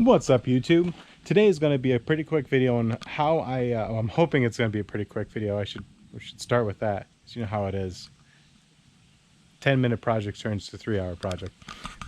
What's up, YouTube? Today is going to be a pretty quick video on how I'm hoping it's going to be a pretty quick video. We should start with that, so you know how it is. 10-minute project turns to 3-hour project.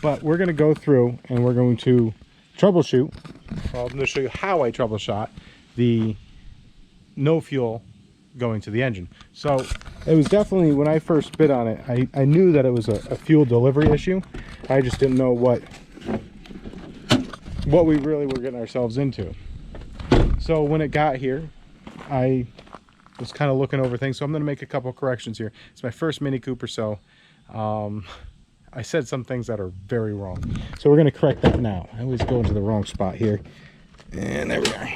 But we're going to go through and we're going to troubleshoot. Well, I'm going to show you how I troubleshot the no fuel going to the engine. So it was definitely, when I first bid on it, I knew that it was a fuel delivery issue. I just didn't know what we really were getting ourselves into. So when it got here, I was kind of looking over things, so I'm going to make a couple corrections here. It's my first Mini Cooper, so I said some things that are very wrong, so we're going to correct that now. I always go into the wrong spot here, and there we are.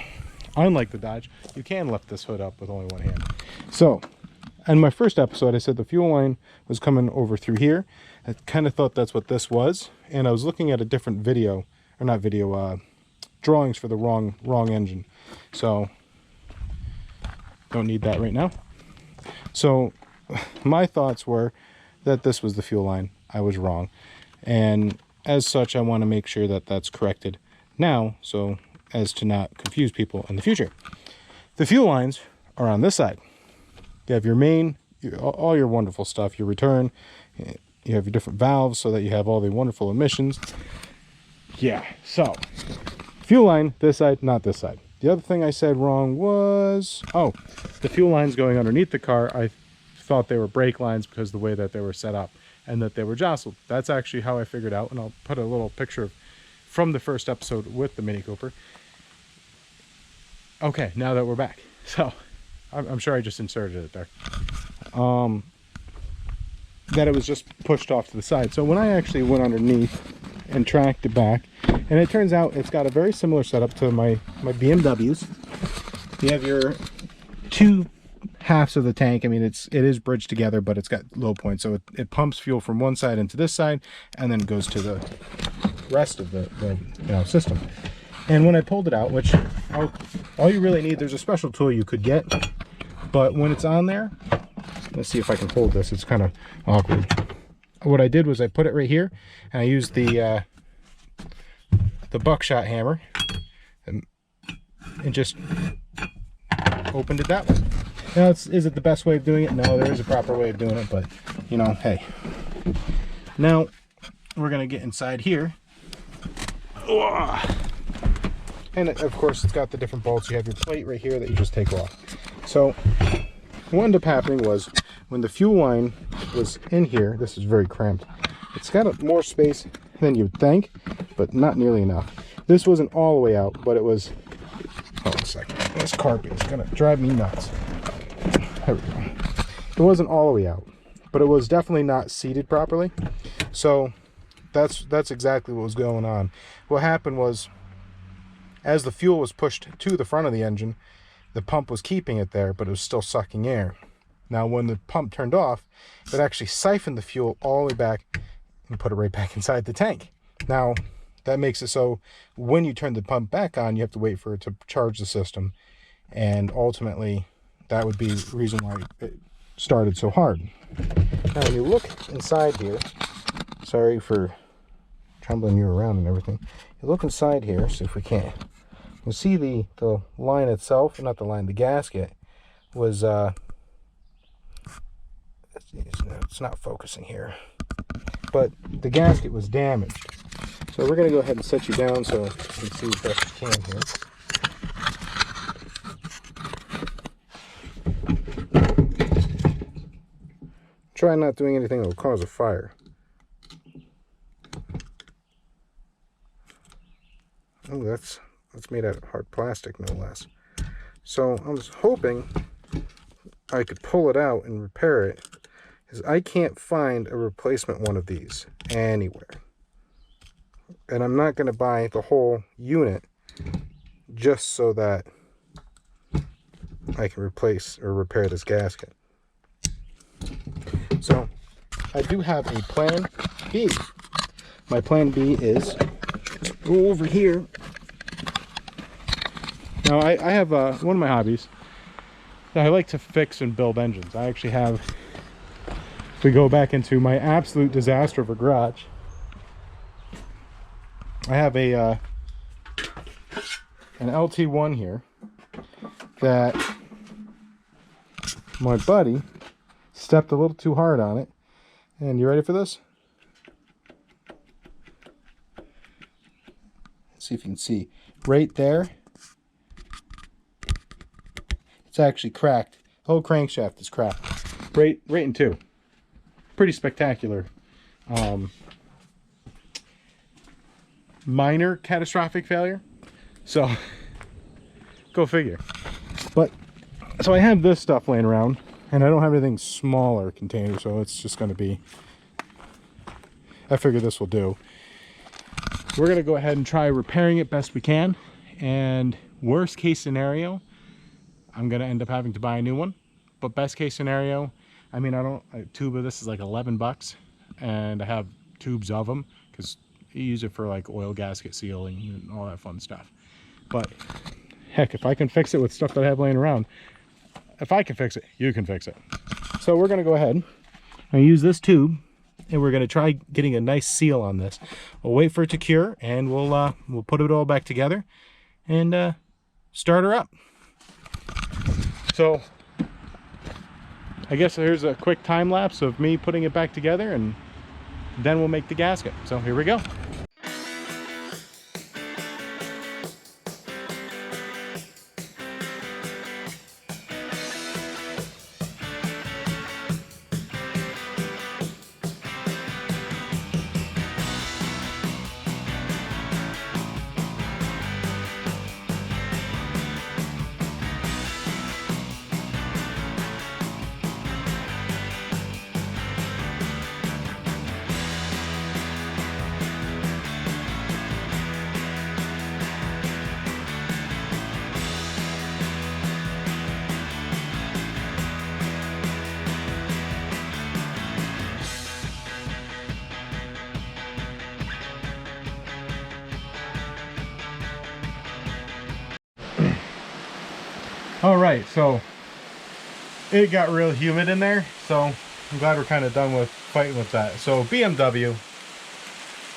Unlike the Dodge, you can lift this hood up with only one hand. So in my first episode, I said the fuel line was coming over through here. I kind of thought that's what this was, and I was looking at a different video, or not video, drawings for the wrong engine. So don't need that right now. So my thoughts were that this was the fuel line. I was wrong, and as such I want to make sure that that's corrected now, so as to not confuse people in the future. The fuel lines are on this side. You have your main, all your wonderful stuff, your return, you have your different valves so that you have all the wonderful emissions. Yeah, so fuel line this side, not this side. The other thing I said wrong was, the fuel lines going underneath the car, I thought they were brake lines because of the way that they were set up and that they were jostled. That's actually how I figured out, and I'll put a little picture from the first episode with the Mini Cooper. Okay, now that we're back. So I'm sure I just inserted it there. That it was just pushed off to the side. So when I actually went underneath and tracked it back, and it turns out it's got a very similar setup to my BMWs. You have your two halves of the tank. I mean, it is bridged together, but it's got low points, so it pumps fuel from one side into this side and then goes to the rest of the system. And when I pulled it out, which all you really need, there's a special tool you could get, but when it's on there, let's see if I can hold this, it's kind of awkward. What I did was I put it right here, and I used the buckshot hammer and just opened it that way. Now, is it the best way of doing it? No, there is a proper way of doing it, but you know, hey. Now we're gonna get inside here, and of course it's got the different bolts. You have your plate right here that you just take off. So what ended up happening was, when the fuel line was in here, this is very cramped. It's got more space than you'd think, but not nearly enough. This wasn't all the way out, but it was. Hold on a second. This carpet is gonna drive me nuts. There we go. It wasn't all the way out, but it was definitely not seated properly. So that's exactly what was going on. What happened was, as the fuel was pushed to the front of the engine, the pump was keeping it there, but it was still sucking air. Now, when the pump turned off, it actually siphoned the fuel all the way back and put it right back inside the tank. Now, that makes it so when you turn the pump back on, you have to wait for it to charge the system. And ultimately, that would be the reason why it started so hard. Now, when you look inside here, sorry for trembling you around and everything. You look inside here, see if we can. You'll see the line itself, not the line, the gasket was, it's not focusing here, but the gasket was damaged. So we're going to go ahead and set you down so you can see as best you can here. Try not doing anything that will cause a fire. Oh, that's made out of hard plastic, no less. So I was hoping I could pull it out and repair it, because I can't find a replacement one of these anywhere. And I'm not going to buy the whole unit just so that I can replace or repair this gasket. So I do have a plan B. My plan B is to go over here. Now, I have one of my hobbies. I like to fix and build engines. I actually have, if we go back into my absolute disaster of a garage, I have a an LT1 here that my buddy stepped a little too hard on it. And you ready for this? Let's see if you can see. Right there, it's actually cracked. The whole crankshaft is cracked. Right in two. Pretty spectacular. Minor catastrophic failure. So, go figure. But, so I have this stuff laying around, and I don't have anything smaller container, so it's just going to be, I figure this will do. We're going to go ahead and try repairing it best we can, and worst case scenario, I'm going to end up having to buy a new one. But best case scenario, I mean, a tube of this is like 11 bucks, and I have tubes of them because you use it for like oil gasket sealing and all that fun stuff. But heck, if I can fix it with stuff that I have laying around, if I can fix it, you can fix it. So we're going to go ahead and use this tube, and we're going to try getting a nice seal on this. We'll wait for it to cure, and we'll put it all back together and start her up. So I guess here's a quick time lapse of me putting it back together, and then we'll make the gasket. So here we go. All right, so it got real humid in there, so I'm glad we're kind of done with fighting with that. So BMW,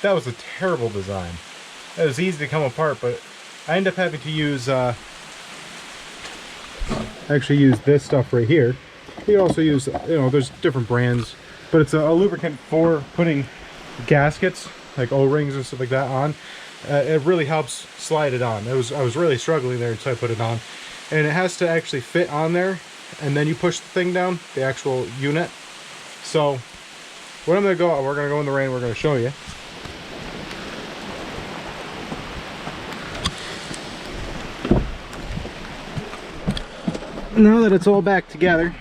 that was a terrible design. It was easy to come apart, but I ended up having to use actually use this stuff right here. You can also use, you know, there's different brands, but it's a lubricant for putting gaskets like O-rings and stuff like that on. It really helps slide it on. I was really struggling there until I put it on. And it has to actually fit on there, and then you push the thing down, the actual unit. So what I'm going to go, we're going to go in the rain, we're going to show you. Now that it's all back together,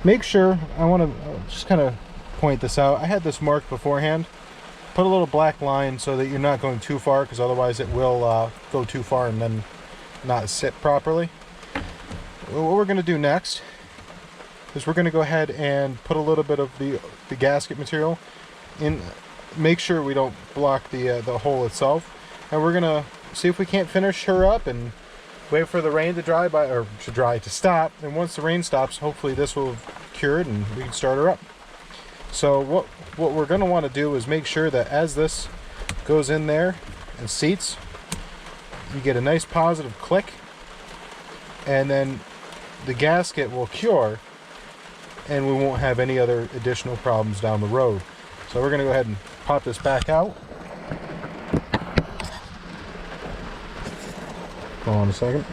make sure, I want to just kind of point this out. I had this marked beforehand. Put a little black line so that you're not going too far, because otherwise it will go too far and then not sit properly. What we're going to do next is we're going to go ahead and put a little bit of the gasket material in, make sure we don't block the hole itself, and we're going to see if we can't finish her up and wait for the rain to dry to stop. And once the rain stops, hopefully this will have cured and we can start her up. So what we're going to want to do is make sure that as this goes in there and seats, you get a nice positive click, and then the gasket will cure and we won't have any other additional problems down the road. So we're going to go ahead and pop this back out. Hold on a second.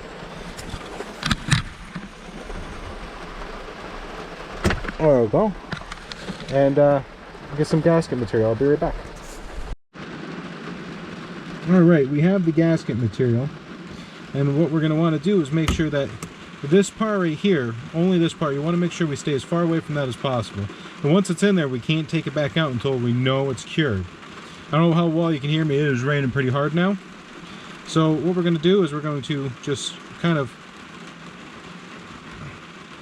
There we go. And get some gasket material. I'll be right back. Alright, we have the gasket material, and what we're going to want to do is make sure that this part right here, only this part, you want to make sure we stay as far away from that as possible. And once it's in there, we can't take it back out until we know it's cured. I don't know how well you can hear me, it is raining pretty hard now. So what we're going to do is we're going to just kind of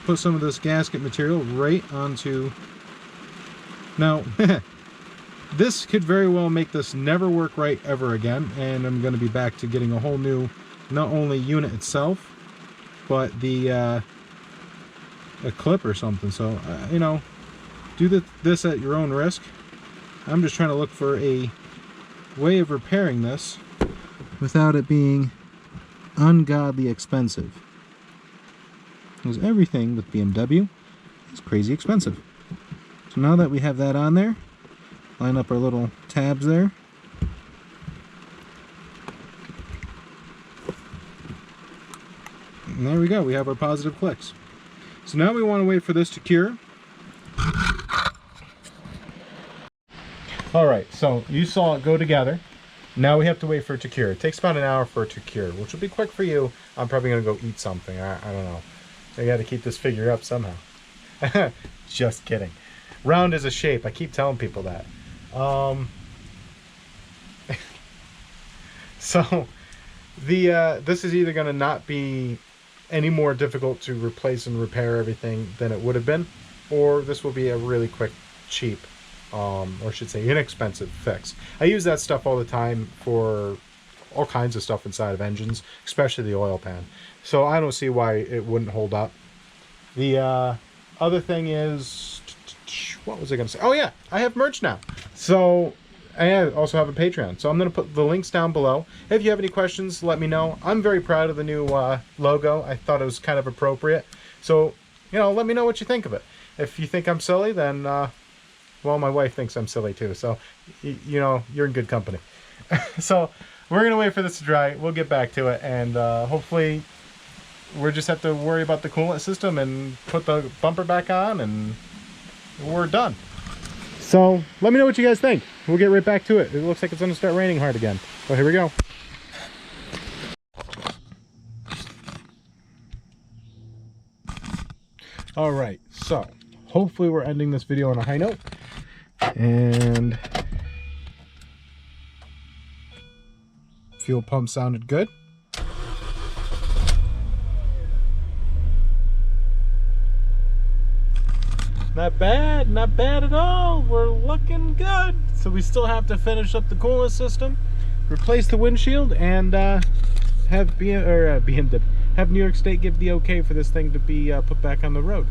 put some of this gasket material right onto... Now, this could very well make this never work right ever again, and I'm going to be back to getting a whole new, not only unit itself, but the a clip or something. So, you know, do this at your own risk. I'm just trying to look for a way of repairing this without it being ungodly expensive. Because everything with BMW is crazy expensive. So now that we have that on there, line up our little tabs there. And there we go, we have our positive clicks. So now we want to wait for this to cure. Alright, so you saw it go together. Now we have to wait for it to cure. It takes about an hour for it to cure, which will be quick for you. I'm probably going to go eat something. I don't know. I got to keep this figure up somehow. Just kidding. Round is a shape. I keep telling people that. So this is either going to not be any more difficult to replace and repair everything than it would have been, or this will be a really quick, cheap, or I should say inexpensive fix. I use that stuff all the time for all kinds of stuff inside of engines, especially the oil pan. So I don't see why it wouldn't hold up. The other thing is, what was I going to say? Oh yeah, I have merch now. So I also have a Patreon. So I'm going to put the links down below. If you have any questions, let me know. I'm very proud of the new logo. I thought it was kind of appropriate. So, you know, let me know what you think of it. If you think I'm silly, then, well, my wife thinks I'm silly too. So, you know, you're in good company. So we're going to wait for this to dry. We'll get back to it. And hopefully we'll just have to worry about the coolant system and put the bumper back on and we're done. So let me know what you guys think. We'll get right back to it. It looks like it's going to start raining hard again. So here we go. All right, so hopefully we're ending this video on a high note. And fuel pump sounded good. Not bad at all. We're looking good. So we still have to finish up the coolant system, replace the windshield, and have New York State give the okay for this thing to be put back on the road.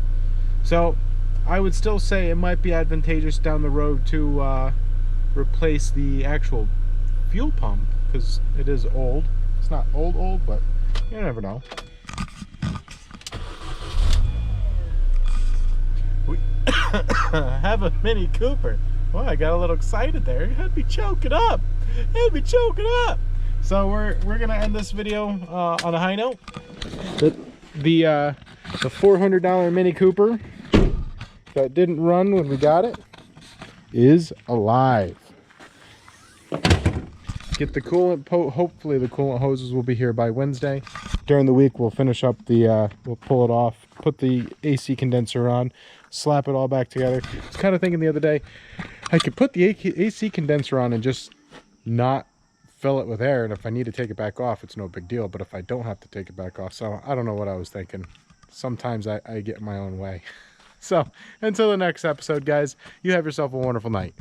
So I would still say it might be advantageous down the road to replace the actual fuel pump, because it is old. It's not old, but you never know. We have a Mini Cooper. Well, I got a little excited there. It had me choking up. So we're gonna end this video on a high note. The $400 Mini Cooper that didn't run when we got it is alive. Get the coolant, hopefully the coolant hoses will be here by Wednesday. During the week we'll finish up the, we'll pull it off, put the AC condenser on, slap it all back together. I was kind of thinking the other day, I could put the AC condenser on and just not fill it with air, and if I need to take it back off, it's no big deal, but if I don't have to take it back off, so I don't know what I was thinking. Sometimes I get in my own way. So until the next episode, guys, you have yourself a wonderful night.